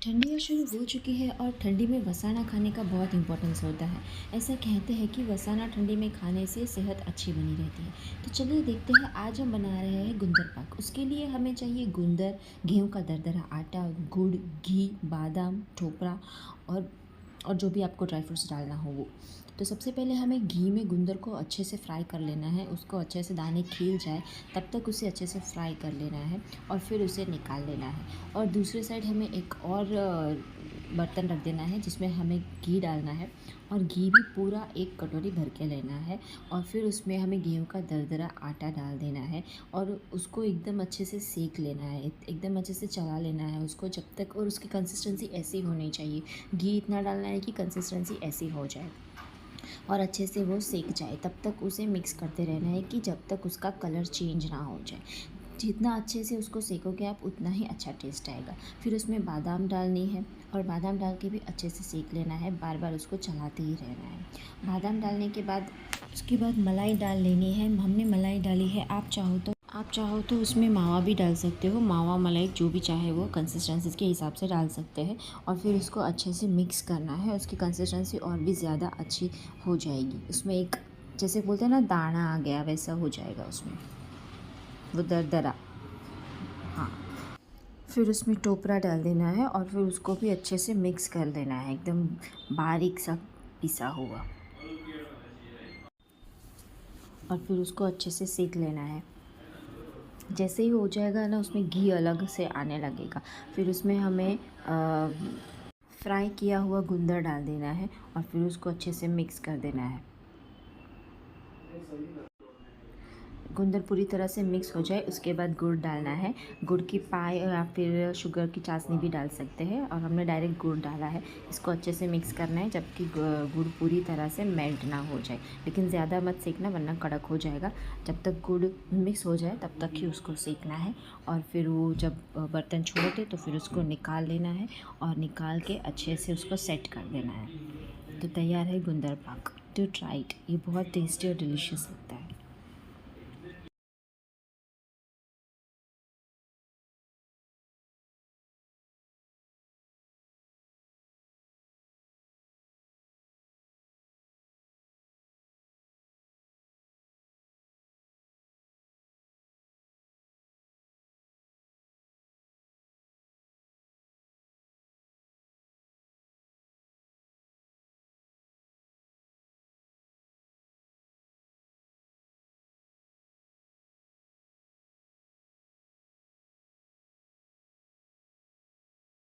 ठंडियाँ शुरू हो चुकी है और ठंडी में वसाना खाने का बहुत इम्पोर्टेंस होता है। ऐसा कहते हैं कि वसाना ठंडी में खाने से सेहत अच्छी बनी रहती है। तो चलिए देखते हैं, आज हम बना रहे हैं गुंदर पाक। उसके लिए हमें चाहिए गुंदर, गेहूं का दरदरा आटा, गुड़, घी, बादाम, ठोपरा और जो भी आपको ड्राई फ्रूट्स डालना हो वो। तो सबसे पहले हमें घी में गुंदर को अच्छे से फ्राई कर लेना है। उसको अच्छे से दाने खिल जाए तब तक उसे अच्छे से फ्राई कर लेना है और फिर उसे निकाल लेना है। और दूसरे साइड हमें एक और बर्तन रख देना है जिसमें हमें घी डालना है और घी भी पूरा 1 कटोरी भर के लेना है। और फिर उसमें हमें गेहूं का दरदरा आटा डाल देना है और उसको एकदम अच्छे से सेक लेना है, एकदम अच्छे से चला लेना है उसको जब तक, और उसकी कंसिस्टेंसी ऐसी होनी चाहिए। घी इतना डालना है कि कंसिस्टेंसी ऐसी हो जाए और अच्छे से वो सेक जाए। तब तक उसे मिक्स करते रहना है कि जब तक उसका कलर चेंज ना हो जाए। जितना अच्छे से उसको सेकोगे आप उतना ही अच्छा टेस्ट आएगा। फिर उसमें बादाम डालनी है और बादाम डाल के भी अच्छे से सेक लेना है, बार बार उसको चलाते ही रहना है। बादाम डालने के बाद उसके बाद मलाई डाल लेनी है। हमने मलाई डाली है, आप चाहो तो उसमें मावा भी डाल सकते हो। मावा मलाई जो भी चाहे वो कंसिस्टेंसी के हिसाब से डाल सकते हैं। और फिर उसको अच्छे से मिक्स करना है, उसकी कंसिस्टेंसी और भी ज़्यादा अच्छी हो जाएगी। उसमें एक, जैसे बोलते हैं ना, दाना आ गया वैसा हो जाएगा उसमें, वो दरदरा। हाँ, फिर उसमें टोपरा डाल देना है और फिर उसको भी अच्छे से मिक्स कर देना है, एकदम बारीक सा पिसा हुआ। और फिर उसको अच्छे से सेक लेना है। जैसे ही हो जाएगा ना, उसमें घी अलग से आने लगेगा। फिर उसमें हमें फ्राई किया हुआ गुंदर डाल देना है और फिर उसको अच्छे से मिक्स कर देना है। गुंदर पूरी तरह से मिक्स हो जाए उसके बाद गुड़ डालना है। गुड़ की पाई या फिर शुगर की चाशनी भी डाल सकते हैं और हमने डायरेक्ट गुड़ डाला है। इसको अच्छे से मिक्स करना है जबकि गुड़ पूरी तरह से मेल्ट ना हो जाए, लेकिन ज़्यादा मत सेकना वरना कड़क हो जाएगा। जब तक गुड़ मिक्स हो जाए तब तक ही उसको सेकना है। और फिर वो जब बर्तन छोड़ दे तो फिर उसको निकाल लेना है और निकाल के अच्छे से उसको सेट कर देना है। तो तैयार है गुंदर पाक। टू ट्राई इट, ये बहुत टेस्टी और डिलीशियस है।